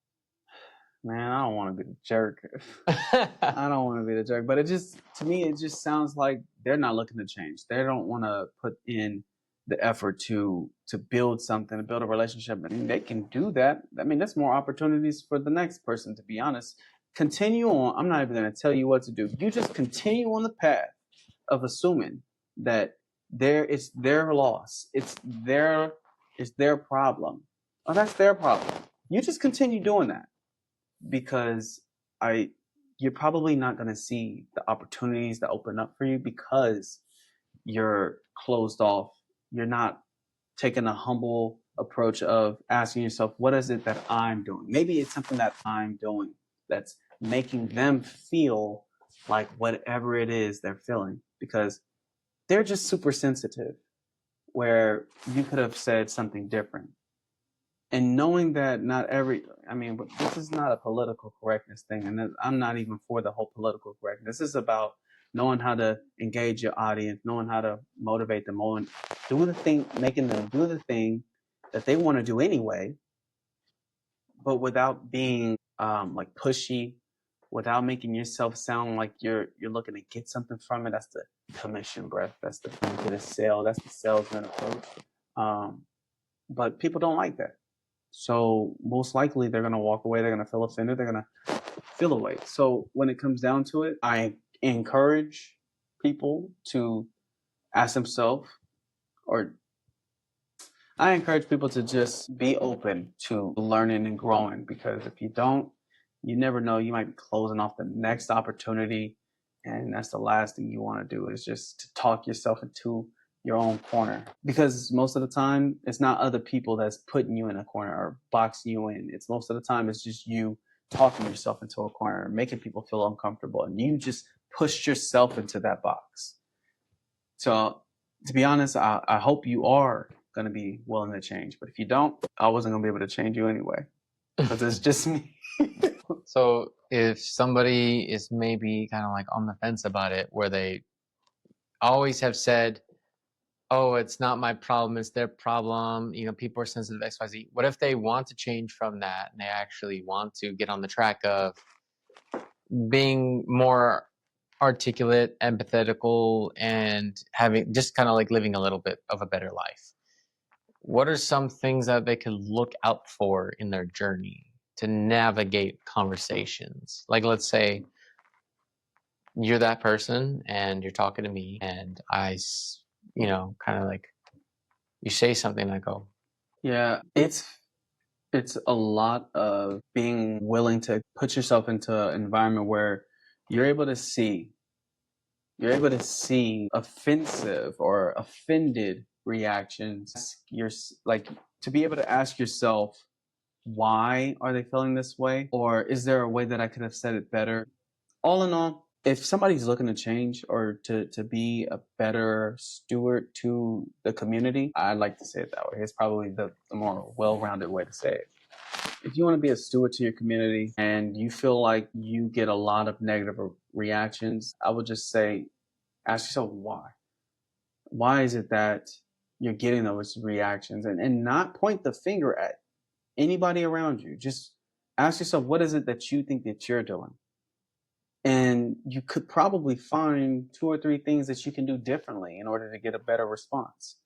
Man, I don't want to be the jerk. I don't want to be the jerk, but to me, it just sounds like they're not looking to change. They don't want to put in the effort to build something, to build a relationship. And they can do that. I mean, that's more opportunities for the next person, to be honest. Continue on. I'm not even going to tell you what to do. You just continue on the path of assuming that it's their loss. It's their problem. Oh, that's their problem. You just continue doing that because you're probably not going to see the opportunities that open up for you because you're closed off. You're not taking a humble approach of asking yourself, what is it that I'm doing? Maybe it's something that I'm doing that's making them feel like whatever it is they're feeling because they're just super sensitive where you could have said something different. And knowing that but this is not a political correctness thing, and I'm not even for the whole political correctness. This is about knowing how to engage your audience, knowing how to motivate them on, do the thing, making them do the thing that they want to do anyway, but without being like pushy, without making yourself sound like you're looking to get something from it. That's the commission breath. That's the get a sale. That's the salesman approach. But people don't like that. So most likely they're going to walk away. They're going to feel offended. They're going to feel away. So when it comes down to it, I encourage people to ask themselves, or I encourage people to just be open to learning and growing because if you don't, you never know. You might be closing off the next opportunity. And that's the last thing you want to do is just to talk yourself into your own corner because most of the time it's not other people that's putting you in a corner or boxing you in. It's most of the time it's just you talking yourself into a corner, making people feel uncomfortable, and you just pushed yourself into that box. So to be honest, I hope you are going to be willing to change, but if you don't, I wasn't going to be able to change you anyway because it's just me. So if somebody is maybe kind of like on the fence about it, where they always have said, oh, it's not my problem, it's their problem, people are sensitive to XYZ. What if they want to change from that and they actually want to get on the track of being more articulate, empathetical, and having just kind of like living a little bit of a better life? What are some things that they could look out for in their journey to navigate conversations? Like, let's say you're that person and you're talking to me, and kind of like you say something, I go, Yeah, it's a lot of being willing to put yourself into an environment where you're able to see you're able to see offensive or offended reactions. You're like to be able to ask yourself, why are they feeling this way? Or is there a way that I could have said it better? All in all, if somebody's looking to change or to be a better steward to the community, I'd like to say it that way. It's probably the more well-rounded way to say it. If you want to be a steward to your community and you feel like you get a lot of negative reactions, I would just say, ask yourself why. Why is it that you're getting those reactions? And not point the finger at anybody around you. Just ask yourself, what is it that you think that you're doing? And you could probably find 2 or 3 things that you can do differently in order to get a better response.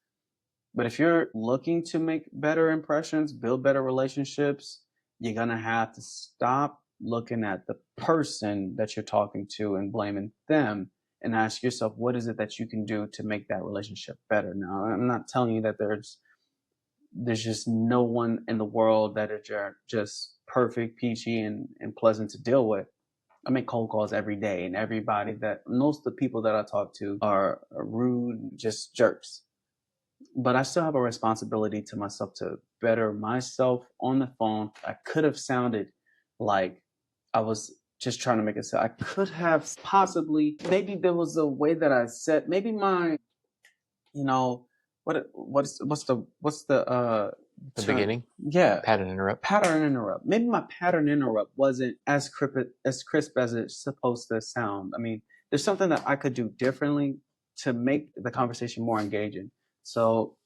But if you're looking to make better impressions, build better relationships, you're going to have to stop looking at the person that you're talking to and blaming them, and ask yourself, what is it that you can do to make that relationship better? Now, I'm not telling you that there's just no one in the world that are just perfect, peachy, and pleasant to deal with. I make cold calls every day, and most of the people that I talk to are rude, just jerks. But I still have a responsibility to myself to better myself on the phone. I could have sounded like I was just trying to make it sound. I could have possibly, maybe there was a way that I said, maybe my, you know, what's the The term? beginning? Yeah, Pattern interrupt. pattern interrupt. Maybe my pattern interrupt wasn't as crisp as it's supposed to sound. I mean, there's something that I could do differently to make the conversation more engaging. So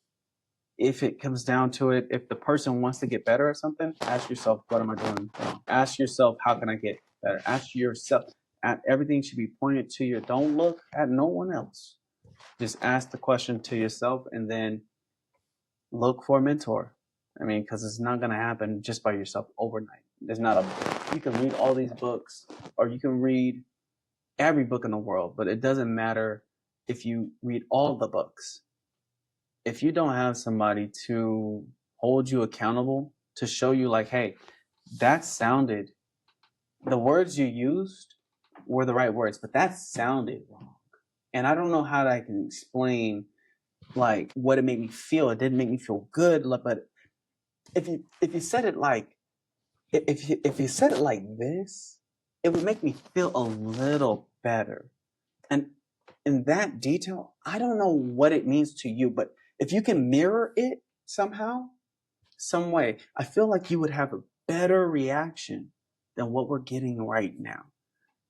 if it comes down to it, if the person wants to get better at something, ask yourself, what am I doing wrong? Ask yourself, how can I get better? Ask yourself, everything should be pointed to you. Don't look at no one else. Just ask the question to yourself, and then look for a mentor. I mean, because it's not going to happen just by yourself overnight. There's not you can read all these books, or you can read every book in the world, but it doesn't matter if you read all the books. If you don't have somebody to hold you accountable, to show you like, hey, the words you used were the right words, but that sounded wrong. And I don't know how I can explain like what it made me feel. It didn't make me feel good, but if you said it like, if you said it like this, it would make me feel a little better. And in that detail, I don't know what it means to you, but if you can mirror it somehow, some way, I feel like you would have a better reaction than what we're getting right now.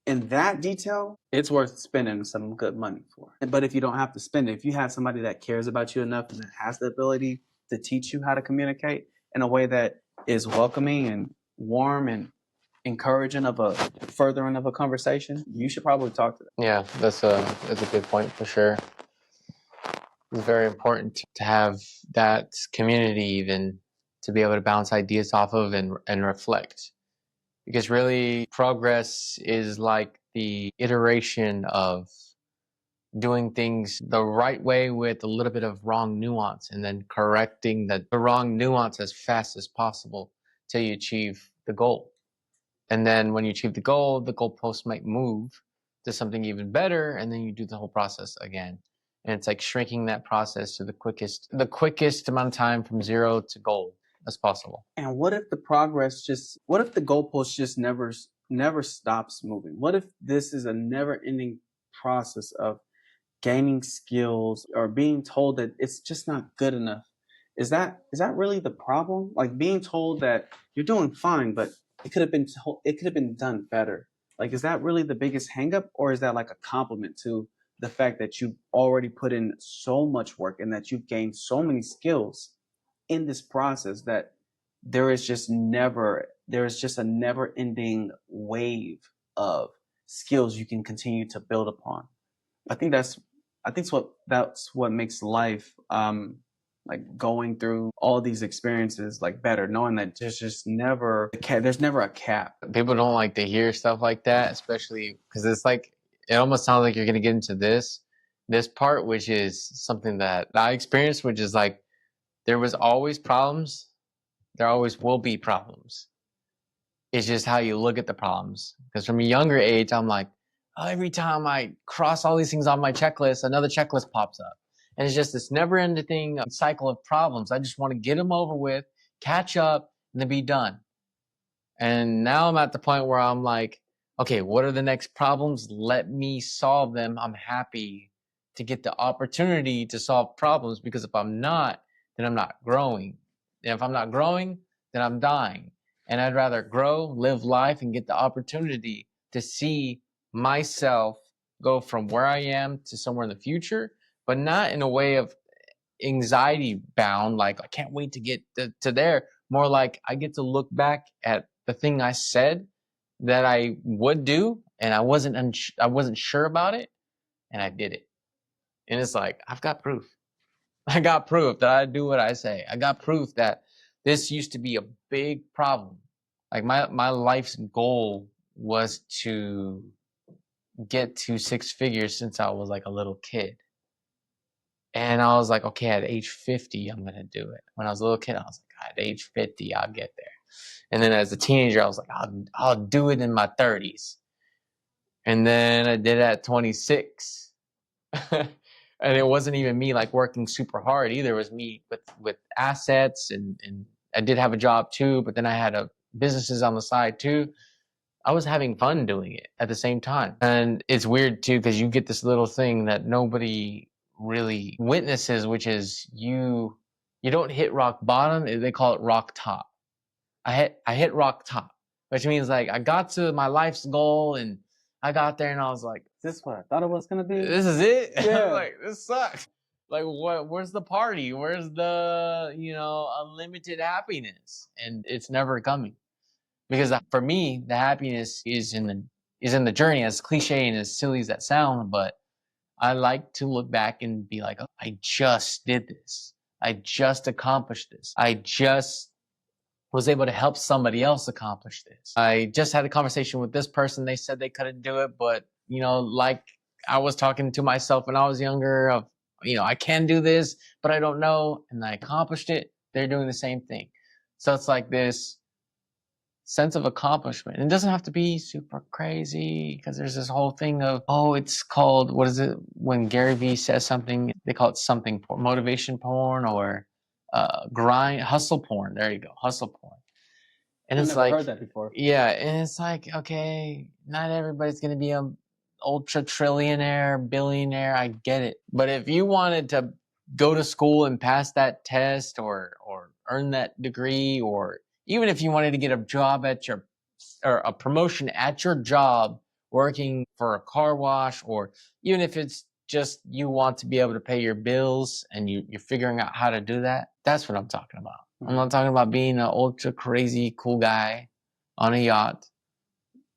In that detail, it's worth spending some good money for. But if you don't have to spend it, if you have somebody that cares about you enough and that has the ability to teach you how to communicate in a way that is welcoming and warm and encouraging of a furthering of a conversation, you should probably talk to them. Yeah, that's a good point for sure. It's very important to have that community, even to be able to bounce ideas off of and reflect. Because really, progress is like the iteration of doing things the right way with a little bit of wrong nuance, and then correcting the wrong nuance as fast as possible till you achieve the goal. And then when you achieve the goalpost might move to something even better, and then you do the whole process again. And it's like shrinking that process to the quickest amount of time from 0 to goal as possible. And what if the goalpost just never stops moving? What if this is a never-ending process of gaining skills or being told that it's just not good enough? Is that really the problem? Like being told that you're doing fine, but it could have been done better. Like, is that really the biggest hangup, or is that like a compliment to the fact that you've already put in so much work and that you've gained so many skills in this process that there is just a never ending wave of skills you can continue to build upon? I think that's what makes life like going through all these experiences like better, knowing that there's never a cap. People don't like to hear stuff like that, especially because it's like it almost sounds like you're gonna get into this part, which is something that I experienced, which is like there was always problems, there always will be problems. It's just how you look at the problems. Because from a younger age, I'm like, oh, every time I cross all these things on my checklist, another checklist pops up. And it's just this never-ending cycle of problems. I just want to get them over with, catch up, and then be done. And now I'm at the point where I'm like, okay, what are the next problems? Let me solve them. I'm happy to get the opportunity to solve problems, because if I'm not, then I'm not growing. And if I'm not growing, then I'm dying. And I'd rather grow, live life, and get the opportunity to see myself go from where I am to somewhere in the future but not in a way of anxiety bound, like I can't wait to get to there. More like I get to look back at the thing I said that I would do, and I wasn't sure about it, and I did it. And it's like, I've got proof. I got proof that I do what I say. I got proof that this used to be a big problem. Like my life's goal was to get to six figures since I was like a little kid. And I was like, okay, at age 50, I'm going to do it. When I was a little kid, I was like, at age 50, I'll get there. And then as a teenager, I was like, I'll do it in my 30s. And then I did it at 26. And it wasn't even me like working super hard either. It was me with assets, and I did have a job too, but then I had businesses on the side too. I was having fun doing it at the same time. And it's weird too, because you get this little thing that nobody really witnesses, which is you don't hit rock bottom. They call it rock top. I hit rock top, which means like I got to my life's goal, and I got there and I was like, Is this what I thought it was gonna be? this is it? Yeah. Like, this sucks. Like, where's the party? Where's the, unlimited happiness? And it's never coming. Because for me, the happiness is in the journey, as cliche and as silly as that sounds, but I like to look back and be like, oh, I just did this. I just accomplished this. I just was able to help somebody else accomplish this. I just had a conversation with this person. They said they couldn't do it, but like I was talking to myself when I was younger of, I can do this, but I don't know. And I accomplished it. They're doing the same thing. So it's like this sense of accomplishment. It doesn't have to be super crazy, because there's this whole thing of, oh, it's called, what is it? When Gary Vee says something, they call it something porn, motivation porn, or hustle porn. There you go. Hustle porn. And I've it's never like, heard that before. yeah. And it's like, okay, not everybody's going to be a ultra trillionaire, billionaire. I get it. But if you wanted to go to school and pass that test, or earn that degree, or even if you wanted to get a job or a promotion at your job, working for a car wash, or even if it's just you want to be able to pay your bills and you're figuring out how to do that, that's what I'm talking about. I'm not talking about being an ultra crazy cool guy on a yacht.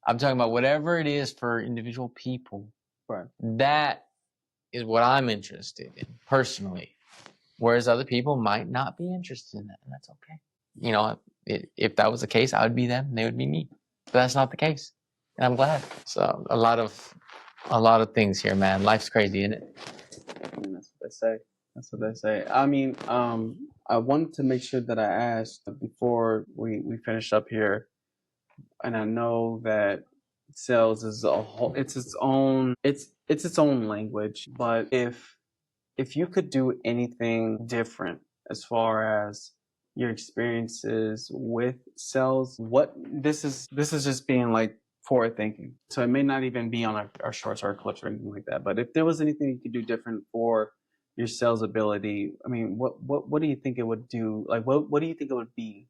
I'm talking about whatever it is for individual people. Right. That is what I'm interested in personally. Whereas other people might not be interested in that, and that's okay. If that was the case, I would be them, and they would be me. But that's not the case, and I'm glad. So a lot of things here, man. Life's crazy, isn't it? I mean, that's what they say. That's what they say. I mean, I wanted to make sure that I asked before we finish up here, and I know that sales is a whole. It's its own language. But if you could do anything different as far as your experiences with sales, what this is just being like forward thinking. So it may not even be on our shorts or our clips or anything like that. But if there was anything you could do different for your sales ability, I mean, what do you think it would do? Like, what do you think it would be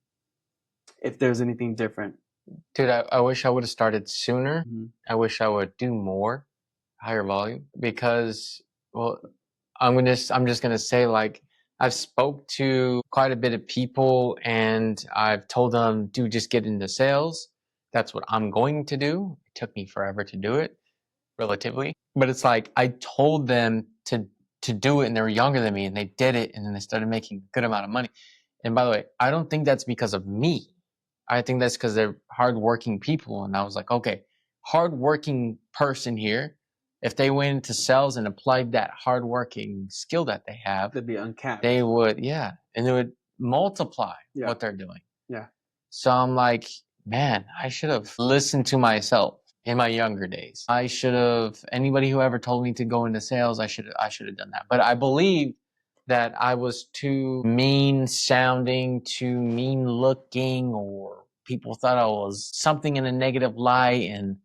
if there's anything different? Dude, I wish I would have started sooner. Mm-hmm. I wish I would do more, higher volume, because, well, I'm just gonna say, like, I've spoke to quite a bit of people, and I've told them, dude, just get into sales. That's what I'm going to do. It took me forever to do it, relatively. But it's like I told them to do it, and they were younger than me, and they did it, and then they started making a good amount of money. And by the way, I don't think that's because of me. I think that's because they're hardworking people. And I was like, okay, hardworking person here, if they went into sales and applied that hardworking skill that they have, They'd be uncapped. they would, yeah, and they would multiply what they're doing. Yeah. So I'm like, man, I should have listened to myself in my younger days. I should have, anybody who ever told me to go into sales, I should have done that. But I believe that I was too mean sounding, too mean looking, or people thought I was something in a negative light. And,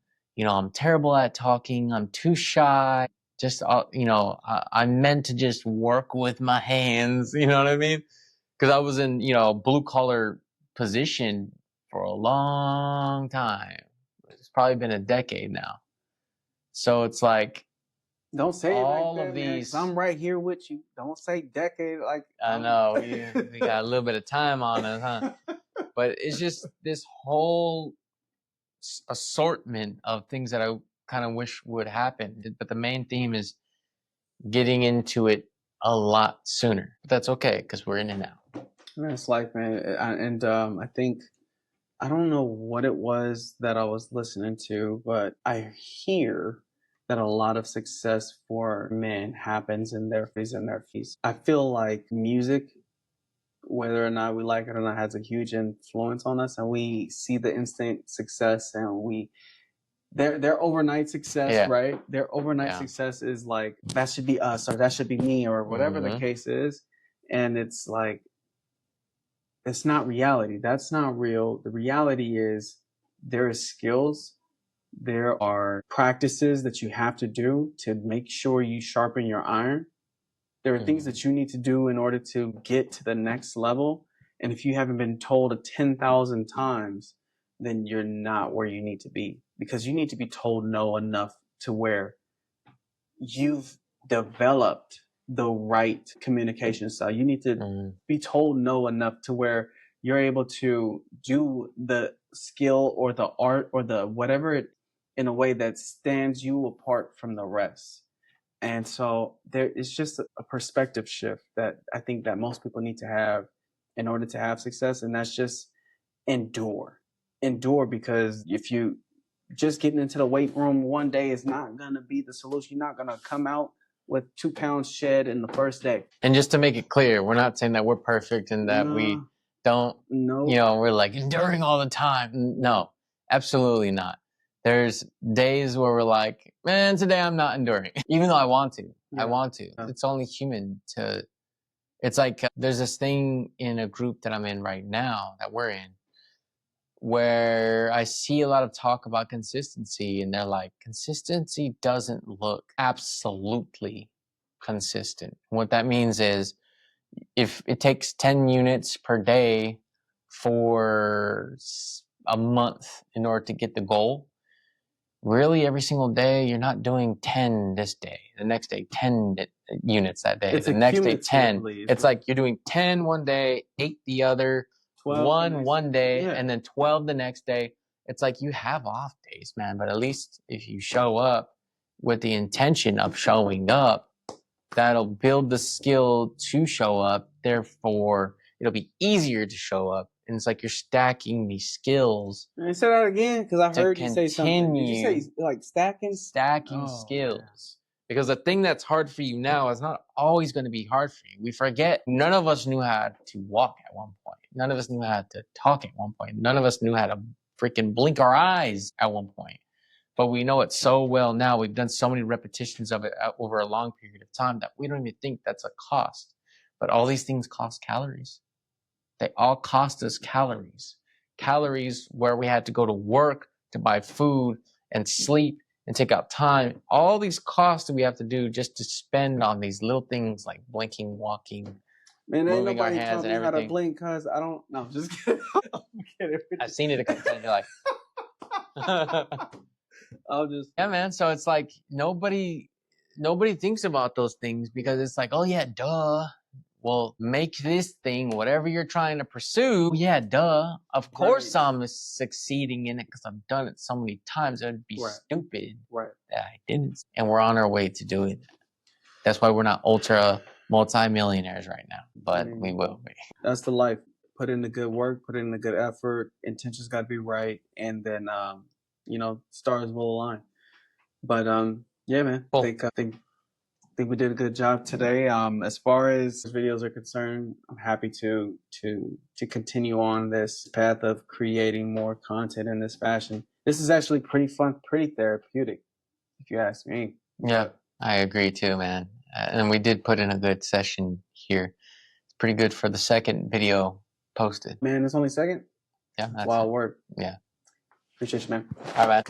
I'm terrible at talking. I'm too shy. Just, I'm meant to just work with my hands. You know what I mean? Because I was in, blue collar position for a long time. It's probably been a decade now. So it's like, Don't say it like all that, of man. these. 'Cause I'm right here with you. Don't say decade like. I know we got a little bit of time on us, huh? But it's just this whole assortment of things that I kind of wish would happen. But the main theme is getting into it a lot sooner. But that's okay because we're in it now. Man, it's life, man. And I think I don't know what it was that I was listening to, but I hear that a lot of success for men happens in their fees. I feel like music, whether or not we like it or not, has a huge influence on us, and we see the instant success, and their overnight success, Yeah. right? Their overnight Yeah. success is like that should be us or that should be me or whatever the case is, and it's like it's not reality. That's not real. The reality is there is skills, there are practices that you have to do to make sure you sharpen your iron. There are things that you need to do in order to get to the next level. And if you haven't been told 10,000 times, then you're not where you need to be, because you need to be told no enough to where you've developed the right communication style. You need to be told no enough to where you're able to do the skill or the art or the whatever it in a way that stands you apart from the rest. And so there is just a perspective shift that I think that most people need to have in order to have success. And that's just endure. Endure, because if you just getting into the weight room one day is not going to be the solution. You're not going to come out with 2 pounds shed in the first day. And just to make it clear, we're not saying that we're perfect and that we don't, we're like enduring all the time. No, absolutely not. There's days where we're like, man, today I'm not enduring, even though I want to. I want to. It's only human to. It's like there's this thing in a group that I'm in right now that we're in, where I see a lot of talk about consistency, and they're like, consistency doesn't look absolutely consistent. What that means is if it takes 10 units per day for a month in order to get the goal, really every single day you're not doing 10 this day, the next day 10 units that day, the next day 10. It's like you're doing 10 one day, 8 the other, 12 one day, and then 12 the next day. It's like you have off days, man, but at least if you show up with the intention of showing up, that'll build the skill to show up. Therefore, it'll be easier to show up. And it's like you're stacking these skills. And say that again, because I heard you say something. Did you say like stacking? Stacking skills. Because the thing that's hard for you now is not always going to be hard for you. We forget. None of us knew how to walk at one point. None of us knew how to talk at one point. None of us knew how to freaking blink our eyes at one point. But we know it so well now. We've done so many repetitions of it over a long period of time that we don't even think that's a cost. But all these things cost calories. They all cost us calories. Calories where we had to go to work to buy food and sleep and take out time. All these costs that we have to do just to spend on these little things like blinking, walking, man, ain't moving our nobody hands taught and me how to everything. blink, cause I don't. No, just kidding. I'm kidding. I've seen it a couple times. You're like, I'll just. yeah, man. So it's like nobody thinks about those things because it's like, oh yeah, duh. Well, make this thing whatever you're trying to pursue. Yeah, duh. Of course I'm succeeding in it because I've done it so many times. It would be stupid that I didn't. And we're on our way to doing that. That's why we're not ultra multi-millionaires right now, but we will be. That's the life. Put in the good work, put in the good effort. Intentions got to be right, and then stars will align. But yeah, man. Cool. I think we did a good job today. As far as videos are concerned, I'm happy to continue on this path of creating more content in this fashion. This is actually pretty fun, pretty therapeutic, if you ask me. Yeah, I agree too, man. And we did put in a good session here. It's pretty good for the second video posted. Man, it's only second? Yeah, that's wild work. Yeah. Appreciate you, man. All right, man.